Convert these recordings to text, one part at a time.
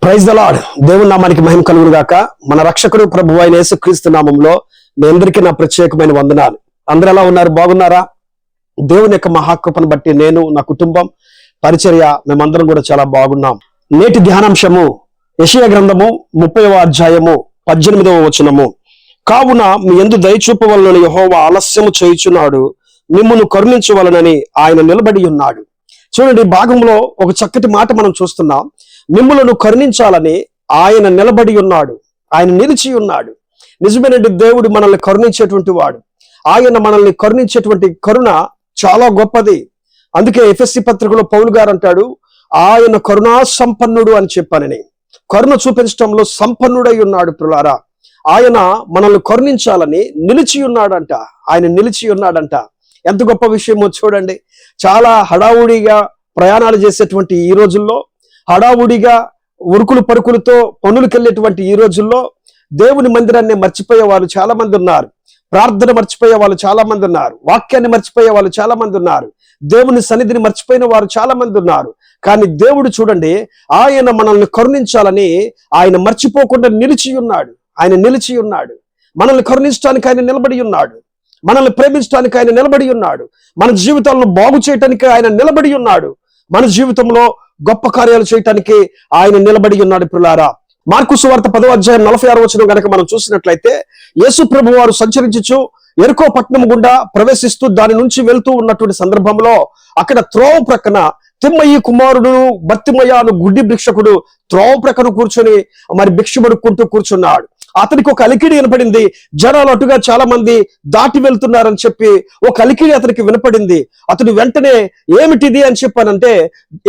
Praise the lord. దేవుని నామానికి మహిమ కలుగును గాక. మన రక్షకుడు ప్రభువు అయిన యేసుక్రీస్తు నామంలో మీ అందరికీ నా ప్రత్యేకమైన వందనాలు. అందరూ ఎలా ఉన్నారు? బాగున్నారా? దేవుని యొక్క మహాకృపను బట్టి నేను, నా కుటుంబం, పరిచర్య మేమందరం కూడా చాలా బాగున్నాం. నేటి ధ్యానాంశము యెషయా గ్రంథము 30వ అధ్యాయము 18వ వచనము. కావున మీ యందు దయచూపవలనని యెహోవా ఆలస్యము చేయుచున్నాడు, మిమ్మును కరుణించవలనని ఆయన నిలబడి ఉన్నాడు. చూడండి, భాగంలో ఒక చక్కటి మాట మనం చూస్తున్నాం. మిమ్ములను కరుణించాలని ఆయన నిలబడి ఉన్నాడు, ఆయన నిలిచి ఉన్నాడు. నిజమేనండి, దేవుడు మనల్ని కరుణించేటువంటి వాడు. ఆయన మనల్ని కరుణించేటువంటి కరుణ చాలా గొప్పది. అందుకే ఎఫెసీ పత్రికలో పౌలు గారు అంటాడు, ఆయన కరుణా సంపన్నుడు అని చెప్పానని. కరుణ చూపించడంలో సంపన్నుడై ఉన్నాడు. ప్రియులారా, ఆయన మనల్ని కరుణించాలని నిలిచి ఉన్నాడంట. ఆయన నిలిచి ఉన్నాడంట. ఎంత గొప్ప విషయమో చూడండి. చాలా హడావుడిగా ప్రయాణాలు చేసేటువంటి ఈ రోజుల్లో, హడావుడిగా ఉరుకులు పరుకులతో పనులకెళ్ళేటువంటి ఈ రోజుల్లో దేవుని మందిరాన్ని మర్చిపోయే వాళ్ళు చాలా మంది ఉన్నారు. ప్రార్థన మర్చిపోయే వాళ్ళు చాలా మంది ఉన్నారు. వాక్యాన్ని మర్చిపోయే వాళ్ళు చాలా మంది ఉన్నారు. దేవుని సన్నిధిని మర్చిపోయిన వారు చాలా మంది ఉన్నారు. కానీ దేవుడు చూడండి, ఆయన మనల్ని కరుణించాలని ఆయన మర్చిపోకుండా నిలిచి ఉన్నాడు. ఆయన నిలిచి ఉన్నాడు. మనల్ని కరుణించడానికి ఆయన నిలబడి ఉన్నాడు. మనల్ని ప్రేమించడానికి ఆయన నిలబడి ఉన్నాడు. మన జీవితాలను బాగు చేయటానికి ఆయన నిలబడి ఉన్నాడు. మన జీవితంలో గొప్ప కార్యాలు చేయటానికి ఆయన నిలబడి ఉన్నాడు. ప్రియులారా, మార్కు సువార్త 10వ అధ్యాయం 46వ వచనం గనక మనం చూసినట్లయితే, యేసు ప్రభు వారు సంచరించుచు యెరికో పట్టణం గుండా ప్రవేశిస్తూ దాని నుంచి వెళ్తూ ఉన్నటువంటి సందర్భంలో అక్కడ త్రోవ ప్రక్కన తిమ్మయి కుమారుడు బర్తిమయ్య అను గుడ్డి భిక్షకుడు త్రోవ ప్రక్కన కూర్చొని మరి భిక్ష పడుక్కుంటూ కూర్చున్నాడు. అతనికి ఒక అలికిడి వినపడింది. జనాలు అటుగా చాలా మంది దాటి వెళ్తున్నారని చెప్పి ఒక అలికిడి అతనికి వినపడింది. అతడు వెంటనే ఏమిటిది అని చెప్పానంటే,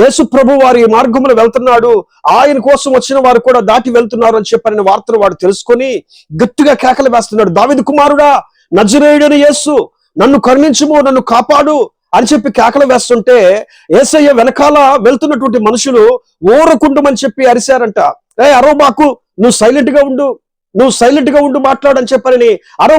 యేసు ప్రభు వారి మార్గంలో వెళ్తున్నాడు, ఆయన కోసం వచ్చిన వారు కూడా దాటి వెళ్తున్నారు అని చెప్పని వార్తను వాడు తెలుసుకొని గట్టిగా కేకలు వేస్తున్నాడు. దావీదు కుమారుడా, నజరేయుడైన యేసు, నన్ను కరుణించుము, నన్ను కాపాడు అని చెప్పి కేకలు వేస్తుంటే, యేసయ్య వెనకాల వెళ్తున్నటువంటి మనుషులు ఊరకుండమని చెప్పి అరిశారంట. అరవబాకు, నువ్వు సైలెంట్ గా ఉండు మాట్లాడని చెప్పారని,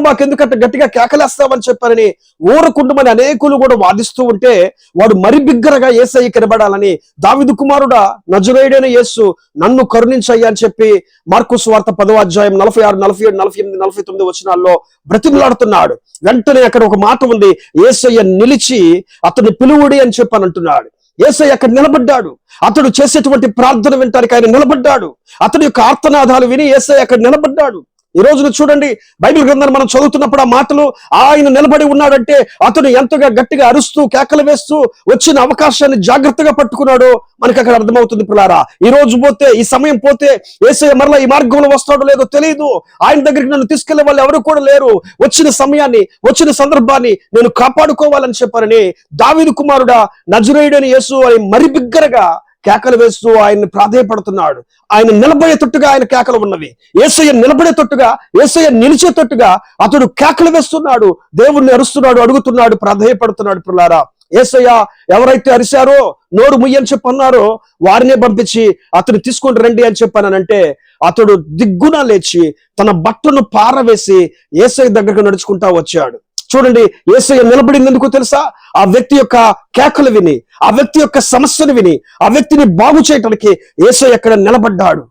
మాకు ఎందుకంటే గట్టిగా కేకలేస్తావని చెప్పారని ఊరకుండమని అనేకులు కూడా వాదిస్తూ ఉంటే, వాడు మరి బిగ్గరగా యేసయ్య కనబడాలని, దావీదు కుమారుడా, నజరేయుడైన యేసు, నన్ను కరుణించయ్యా అని చెప్పి మార్కు సువార్త 10వ అధ్యాయం 46, 47, 48, 49 వచనాల్లో బ్రతిమలాడుతున్నాడు. వెంటనే అక్కడ ఒక మాట ఉంది, యేసయ్య నిలిచి అతన్ని పిలువుడి అని చెప్పని అంటున్నాడు. యేసయ్య అక్కడ నిలబడ్డాడు. అతడు చేసేటువంటి ప్రార్థన వినటానికి ఆయన నిలబడ్డాడు. అతని యొక్క ఆర్తనాదాలు విని యేసయ్య అక్కడ నిలబడ్డాడు. ఈ రోజున చూడండి, బైబిల్ గ్రంథాన్ని మనం చదువుతున్నప్పుడు ఆ మాటలు, ఆయన నిలబడి ఉన్నాడంటే అతను ఎంతగా గట్టిగా అరుస్తూ కేకలు వేస్తూ వచ్చిన అవకాశాన్ని జాగ్రత్తగా పట్టుకున్నాడో మనకి అక్కడ అర్థమవుతుంది. పిల్లారా, ఈ రోజు పోతే, ఈ సమయం పోతే యేసయ్య మరలా ఈ మార్గంలో వస్తాడో లేదో తెలియదు. ఆయన దగ్గరికి నన్ను తీసుకెళ్లే వాళ్ళు ఎవరు కూడా లేరు. వచ్చిన సమయాన్ని, వచ్చిన సందర్భాన్ని నేను కాపాడుకోవాలని చెప్పారని దావీదు కుమారుడా, నజరేయుడైన యేసు అని మరి బిగ్గరగా కేకలు వేస్తూ ఆయన్ని ప్రాధేయపడుతున్నాడు. ఆయన నిలబడేటట్టుగా ఆయన కేకలు ఉన్నవి. యేసయ్య నిలబడేటట్టుగా, యేసయ్య నిలిచేటట్టుగా అతడు కేకలు వేస్తున్నాడు, దేవుణ్ణి అరుస్తున్నాడు, అడుగుతున్నాడు, ప్రాధేయపడుతున్నాడు. పిల్లారా, యేసయ్య ఎవరైతే అరిశారో, నోరు ముయ్యని చెప్పన్నారో వారినే పంపించి అతను తీసుకొని రండి అని చెప్పానంటే, అతడు దిగ్గున లేచి తన బట్టను పారవేసి యేసయ్య దగ్గరకు నడుచుకుంటా వచ్చాడు. చూడండి, యేసయ్య నిలబడింది ఎందుకు తెలుసా? ఆ వ్యక్తి యొక్క కేకలు విని, ఆ వ్యక్తి యొక్క సమస్యను విని, ఆ వ్యక్తిని బాగు చేయటానికి యేసయ్య అక్కడ నిలబడ్డాడు.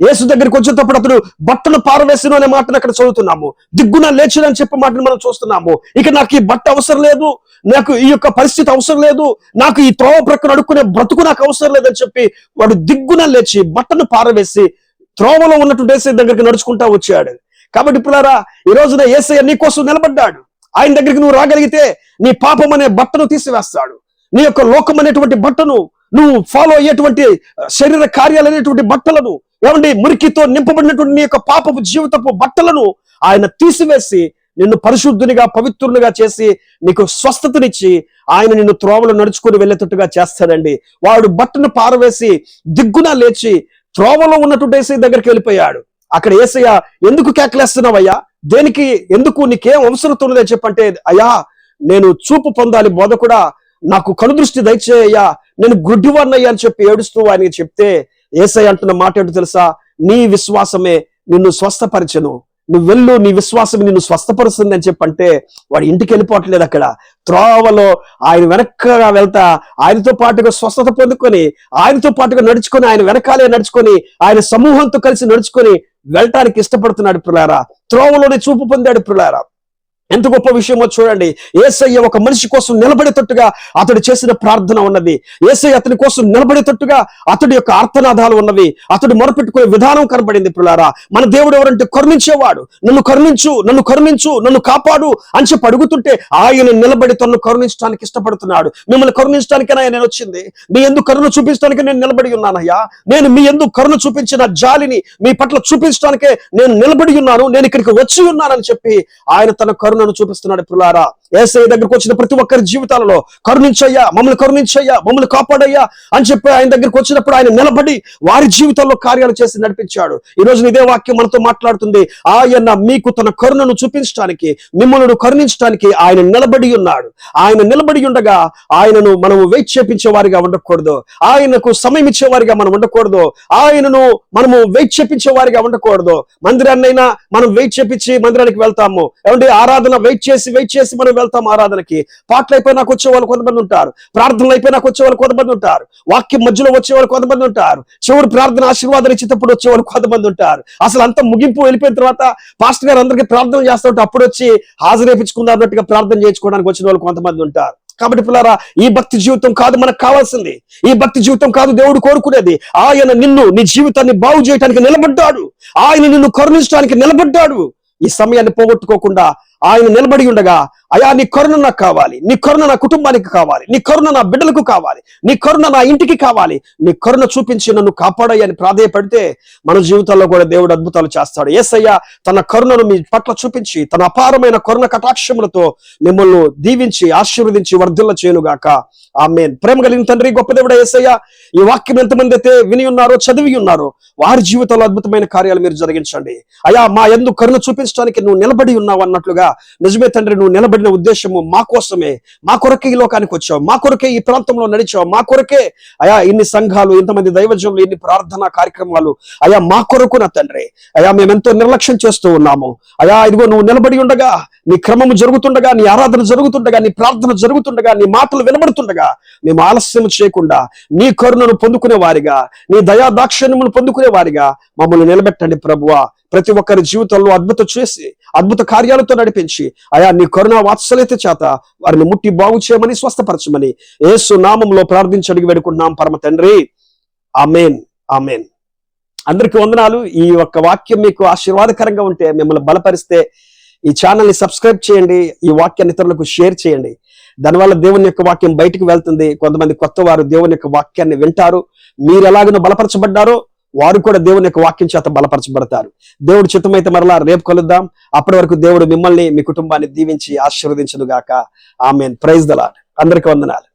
యేసు దగ్గరికి వచ్చేటప్పుడు అతడు బట్టను పారవేసిన అనే మాటను అక్కడ చదువుతున్నాము. దిగ్గున లేచిన అని చెప్పే మాటను మనం చూస్తున్నాము. ఇక నాకు ఈ బట్ట అవసరం లేదు, నాకు ఈ యొక్క పరిస్థితి అవసరం లేదు, నాకు ఈ త్రోవ ప్రక్కన అడుక్కునే బ్రతుకు నాకు అవసరం లేదని చెప్పి వాడు దిగ్గున లేచి బట్టను పారవేసి త్రోవలో ఉన్నటువంటి యేసయ్య దగ్గరికి నడుచుకుంటా వచ్చాడు. కాబట్టి పిల్లారా, ఈ రోజున యేసయ్య నీ కోసం నిలబడ్డాడు. ఆయన దగ్గరికి నువ్వు రాగలిగితే నీ పాపం అనే బట్టను తీసివేస్తాడు. నీ యొక్క లోకం అనేటువంటి బట్టను, నువ్వు ఫాలో అయ్యేటువంటి శరీర కార్యాలు అనేటువంటి బట్టలను, ఏమండి మురికితో నింపబడినటువంటి నీ యొక్క పాపపు జీవితపు బట్టలను ఆయన తీసివేసి నిన్ను పరిశుద్ధునిగా, పవిత్రునిగా చేసి నీకు స్వస్థతనిచ్చి ఆయన నిన్ను త్రోవలో నడుచుకుని వెళ్ళేటట్టుగా చేస్తాడండి. వాడు బట్టను పారవేసి దిగ్గున లేచి త్రోవలో ఉన్నటువంటి యేసయ్య దగ్గరికి వెళ్ళిపోయాడు. అక్కడ యేసయ్య, ఎందుకు కేకలేస్తున్నావయ్యా, దేనికి, ఎందుకు, నీకేం అవసరం ఉన్నదని చెప్పంటే, అయ్యా నేను చూపు పొందాలి బోధకుడా, నాకు కనుదృష్టి దయచేయ్యా, నేను గుడ్డివాడినయ్యా అని చెప్పి ఏడుస్తూ ఆయనకి చెప్తే, యేసయ్య అంటున్న మాట ఏంటో తెలుసా? నీ విశ్వాసమే నిన్ను స్వస్థపరిచెను, నువ్వు వెళ్ళు, నీ విశ్వాసం నిన్ను స్వస్థపరుస్తుంది అని చెప్పంటే వాడు ఇంటికి వెళ్ళిపోవట్లేదు. అక్కడ త్రోవలో ఆయన వెనకగా వెళ్తా ఆయనతో పాటుగా స్వస్థత పొందుకొని, ఆయనతో పాటుగా నడుచుకొని, ఆయన వెనకాలే నడుచుకొని, ఆయన సమూహంతో కలిసి నడుచుకొని వెళ్ళటానికి ఇష్టపడుతున్నాడు ప్రియులారా. త్రోవలోనే చూపు పొందాడు ప్రియులారా. ఎంత గొప్ప విషయమో చూడండి. యేసయ్య ఒక మనిషి కోసం నిలబడేటట్టుగా అతడు చేసిన ప్రార్థన ఉన్నది. యేసయ్య అతని కోసం నిలబడేటట్టుగా అతడి యొక్క ఆర్తనాదాలు ఉన్నవి. అతడు మొరపెట్టుకునే విధానం కనబడింది ప్రియులారా. మన దేవుడు ఎవరంటే కరుణించేవాడు. నన్ను కరుణించు, నన్ను కరుణించు, నన్ను కాపాడు అని చెప్పి అడుగుతుంటే ఆయన నిలబడి తనను కరుణించడానికి ఇష్టపడుతున్నాడు. మిమ్మల్ని కరుణించడానికైనా నేను వచ్చింది, మీ ఎందుకు కరుణ చూపించడానికి నేను నిలబడి ఉన్నానయ్యా. నేను మీ ఎందుకు కరుణ చూపించిన జాలిని మీ పట్ల చూపించడానికే నేను నిలబడి ఉన్నాను, నేను ఇక్కడికి వచ్చి ఉన్నానని చెప్పి ఆయన తన కరుణను చూపిస్తున్నాడు ప్రియులారా. యేసయ్య దగ్గరకు వచ్చిన ప్రతి ఒక్కరి జీవితాలలో కరుణించయ్యా, మమ్మల్ని కరుణించయ్యా, మమ్మల్ని కాపాడయ్యా అని చెప్పి ఆయన దగ్గరకు వచ్చినప్పుడు ఆయన నిలబడి వారి జీవితాల్లో కార్యాలు చేసి నడిపించాడు. ఈ రోజు ఇదే వాక్యం మనతో మాట్లాడుతుంది. ఆయన మీకు తన కరుణను చూపించడానికి, మిమ్మల్ని కరుణించడానికి ఆయన నిలబడి ఉన్నాడు. ఆయన నిలబడి ఉండగా ఆయనను మనము వెయిట్ చేపించే వారిగా ఉండకూడదు, ఆయనకు సమయం ఇచ్చే వారిగా మనం ఉండకూడదు, ఆయనను మనము వెయిట్ చేపించే వారిగా ఉండకూడదు. మందిరాన్నైనా మనం వెయిట్ చేపించి మందిరానికి వెళ్తాము. ఏమంటే ఆరాధన వెయిట్ చేసి మనం వెళ్తాం ఆరాధనకి. పాటలు అయిపోయి నాకు వచ్చే వాళ్ళు కొంతమంది ఉంటారు, ప్రార్థనలు అయిపోయి నాకు వచ్చే వాళ్ళు కొంతమంది ఉంటారు, వాక్యం మధ్యలో వచ్చే వాళ్ళు కొంతమంది ఉంటారు, చివరి ప్రార్థన ఆశీర్వాదాలు ఇచ్చేటప్పుడు వచ్చే వాళ్ళు కొంతమంది ఉంటారు. అసలు అంత ముగింపు వెళ్ళిపోయిన తర్వాత పాస్టర్ గారు అందరికీ ప్రార్థన చేస్తూ ఉంటే అప్పుడు వచ్చి హాజరేపించుకుందాం అన్నట్టుగా ప్రార్థన చేయించుకోవడానికి వచ్చిన వాళ్ళు కొంతమంది ఉంటారు. కాబట్టి పిల్లరా, ఈ భక్తి జీవితం కాదు మనకు కావాల్సింది. ఈ భక్తి జీవితం కాదు దేవుడు కోరుకునేది. ఆయన నీ జీవితాన్ని బాగు చేయడానికి నిలబడ్డాడు. ఆయన నిన్ను కరుణించడానికి నిలబడ్డాడు. ఈ సమయాన్ని పోగొట్టుకోకుండా ఆయన నిలబడి ఉండగా, అయా నీ కరుణ నాకు కావాలి, నీ కరుణ నా కుటుంబానికి కావాలి, నీ కరుణ నా బిడ్డలకు కావాలి, నీ కరుణ నా ఇంటికి కావాలి, నీ కరుణ చూపించి నన్ను కాపాడయ్యని ప్రాధేయపడితే మన జీవితాల్లో కూడా దేవుడు అద్భుతాలు చేస్తాడు. యేసయ్య తన కరుణను మీ పట్ల చూపించి తన అపారమైన కరుణ కటాక్షములతో మిమ్మల్ని దీవించి ఆశీర్వదించి వర్ధిల్ల చేయనుగాక. ఆమేన్. ప్రేమ కలిగిన తండ్రి, గొప్ప దేవుడా యేసయ్య, ఈ వాక్యం ఎంతమంది అయితే విని ఉన్నారో, చదివి ఉన్నారో వారి జీవితంలో అద్భుతమైన కార్యాలు మీరు జరిగించండి. అయా మా యందు కరుణ చూపించడానికి నువ్వు నిలబడి ఉన్నావు అన్నట్లుగా నిజమే తండ్రి, నువ్వు నిలబడిన ఉద్దేశము మా కోసమే, మా కొరకే ఈ లోకానికి వచ్చావు, మా కొరకే ఈ ప్రాంతంలో నడిచావు, మా కొరకే అయా ఇన్ని సంఘాలు, ఇంతమంది దైవజనులు, ఇన్ని ప్రార్థనా కార్యక్రమాలు అయా మా కొరకు నా తండ్రి. అయా మేమెంతో నిర్లక్ష్యం చేస్తూ ఉన్నాము. అయా ఇదిగో నువ్వు నిలబడి ఉండగా, నీ క్రమము జరుగుతుండగా, నీ ఆరాధన జరుగుతుండగా, నీ ప్రార్థన జరుగుతుండగా, నీ మాటలు వినబడుతుండగా మేము ఆలస్యం చేయకుండా నీ కరుణను పొందుకునే వారిగా, నీ దయా దాక్షిణ్యమును పొందుకునే వారిగా మమ్మల్ని నిలబెట్టండి ప్రభువా. ప్రతి ఒక్కరి జీవితంలో అద్భుత కార్యాలతో నడిపించి అయా నీ కరుణ వాత్సల్యత చేత వారిని ముట్టి బాగు చేయమని, స్వస్థపరచమని యేసు నామములో ప్రార్థించి అడిగి వేడుకుంటున్నాం పరమ తండ్రి. ఆమేన్, ఆమేన్. అందరికీ వందనాలు. ఈ ఒక్క వాక్యం మీకు ఆశీర్వాదకరంగా ఉంటే, మిమ్మల్ని బలపరిస్తే ఈ ఛానల్ని సబ్స్క్రైబ్ చేయండి, ఈ వాక్యాన్ని ఇతరులకు షేర్ చేయండి. దానివల్ల దేవుని యొక్క వాక్యం బయటికి వెళ్తుంది. కొంతమంది కొత్త వారు దేవుని యొక్క వాక్యాన్ని వింటారు. మీరు ఎలాగనో బలపరచబడ్డారో వారు కూడా దేవుని యొక్క వాక్యం చేత బలపరచబడతారు. దేవుడు చిత్తమైతే మరలా రేపు కలుద్దాం. అప్పటి వరకు దేవుడు మిమ్మల్ని, మీ కుటుంబాన్ని దీవించి ఆశీర్వదించును గాక. ఆమేన్. Praise the Lord. అందరికీ వందనాలు.